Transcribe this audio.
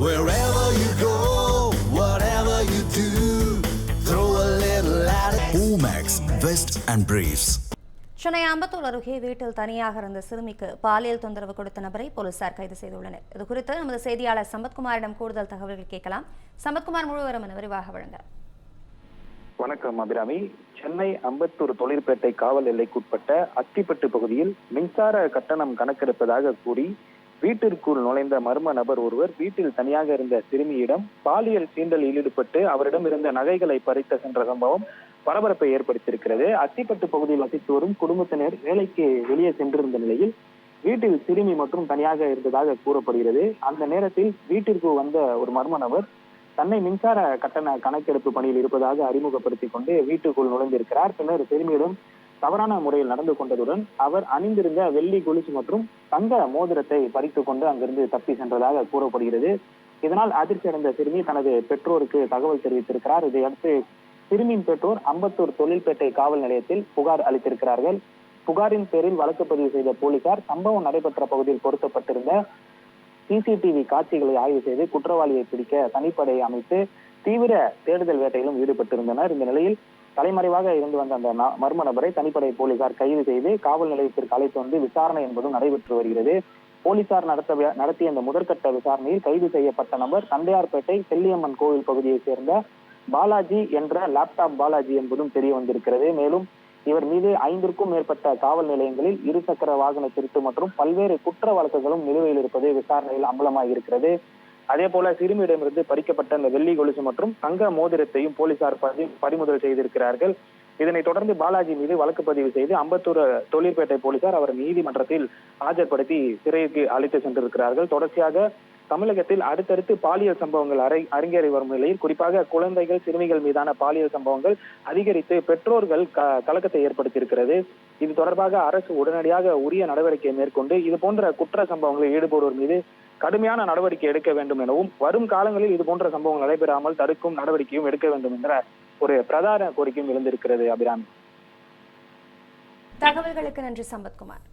Wherever you go, whatever you do, throw a little at it. Omax, Vest and Briefs. Chennai Ambattur அருகே வீட்டில் தனியாக இருந்த சிறுமிக்கு பாலியல் தொந்தரவு கொடுத்த நபரை போலீசார் கைது செய்துள்ளனர். இதுகுறித்து நமது செய்தியாளர் சம்பத்குமாரிடம் கூடுதல் தகவல்கள் கேட்கலாம். சம்பத்குமார், முழு விவரம் விரிவாக வழங்க. வணக்கம் அபிராமி. சென்னை அம்பத்தூர் தொழிற்பேட்டை காவல் எல்லைக்குட்பட்ட அத்திப்பட்டு பகுதியில் மின்சார கட்டணம் கணக்கெடுப்பதாக கூறி வீட்டிற்குள் நுழைந்த மர்ம நபர் ஒருவர் வீட்டில் தனியாக இருந்த சிறுமியிடம் பாலியல் சீண்டலில் ஈடுபட்டு அவரிடம் இருந்த நகைகளை பறித்து சென்ற சம்பவம் பரபரப்பை ஏற்படுத்தியிருக்கிறது. அத்திப்பட்டு பகுதியில் வசித்து வரும் குடும்பத்தினர் வேலைக்கு வெளியே சென்றிருந்த நிலையில் வீட்டில் சிறுமி மற்றும் தனியாக இருந்ததாக கூறப்படுகிறது. அந்த நேரத்தில் வீட்டிற்கு வந்த ஒரு மர்ம நபர் தன்னை மின்சார கட்டண கணக்கெடுப்பு பணியில் இருப்பதாக அறிமுகப்படுத்திக் கொண்டு வீட்டுக்குள் நுழைந்திருக்கிறார். பின்னர் சிறுமியிடம் தவறான முறையில் நடந்து கொண்டதுடன் அவர் அணிந்திருந்த வெள்ளி கொலுசு மற்றும் தங்க மோதிரத்தை பறித்துக் கொண்டு அங்கிருந்து தப்பி சென்றதாக கூறப்படுகிறது. இதனால் அதிர்ச்சி அடைந்த சிறுமி தனது பெற்றோருக்கு தகவல் தெரிவித்திருக்கிறார். இதையடுத்து சிறுமியின் பெற்றோர் அம்பத்தூர் தொழிற்பேட்டை காவல் நிலையத்தில் புகார் அளித்திருக்கிறார்கள். புகாரின் பேரில் வழக்கு பதிவு செய்த போலீசார் சம்பவம் நடைபெற்ற பகுதியில் பொருத்தப்பட்டிருந்த சிசிடிவி காட்சிகளை ஆய்வு செய்து குற்றவாளியை பிடிக்க தனிப்படை அமைத்து தீவிர தேடுதல் வேட்டையிலும் ஈடுபட்டிருந்தனர். இந்த நிலையில் தலைமறைவாக இருந்து வந்த அந்த மர்ம நபரை தனிப்படை போலீசார் கைது செய்து காவல் நிலையத்திற்கு அழைத்து வந்து விசாரணை என்பதும் நடைபெற்று வருகிறது. போலீசார் நடத்திய இந்த முதற்கட்ட விசாரணையில் கைது செய்யப்பட்ட நபர் தண்டையார்பேட்டை செல்லியம்மன் கோவில் பகுதியைச் சேர்ந்த பாலாஜி என்ற லேப்டாப் பாலாஜி என்பதும் தெரிய வந்திருக்கிறது. மேலும் இவர் மீது 5க்கும் மேற்பட்ட காவல் நிலையங்களில் இருசக்கர வாகன திருட்டு மற்றும் பல்வேறு குற்ற வழக்குகளும் நிலுவையில் இருப்பது விசாரணையில் அம்பலமாக இருக்கிறது. அதே போல சிறுமியிடமிருந்து பறிக்கப்பட்ட அந்த வெள்ளி கொலுசு மற்றும் தங்க மோதிரத்தையும் போலீசார் பறிமுதல் செய்திருக்கிறார்கள். இதனைத் தொடர்ந்து பாலாஜி மீது வழக்கு பதிவு செய்து அம்பத்தூர் தொழிற்பேட்டை போலீசார் அவர் நீதிமன்றத்தில் ஆஜர்படுத்தி சிறைக்கு அழைத்து சென்றிருக்கிறார்கள். தொடர்ச்சியாக தமிழகத்தில் அடுத்தடுத்து பாலியல் சம்பவங்கள் அரங்கேறி வரும் நிலையில் குறிப்பாக குழந்தைகள் சிறுமிகள் மீதான பாலியல் சம்பவங்கள் அதிகரித்து பெற்றோர்கள் கலக்கத்தை ஏற்படுத்தியிருக்கிறது. இது தொடர்பாக அரசு உடனடியாக உரிய நடவடிக்கை மேற்கொண்டு இது போன்ற குற்ற சம்பவங்களில் ஈடுபடுவோர் மீது கடுமையான நடவடிக்கை எடுக்க வேண்டும் எனவும் வரும் காலங்களில் இது போன்ற சம்பவங்கள் நடைபெறாமல் தடுக்கும் நடவடிக்கையும் எடுக்க வேண்டும் என்ற ஒரு பிரதான கோரிக்கையும் எழுந்திருக்கிறது. அபிராமி, தகவல்களுக்கு நன்றி சம்பத்குமார்.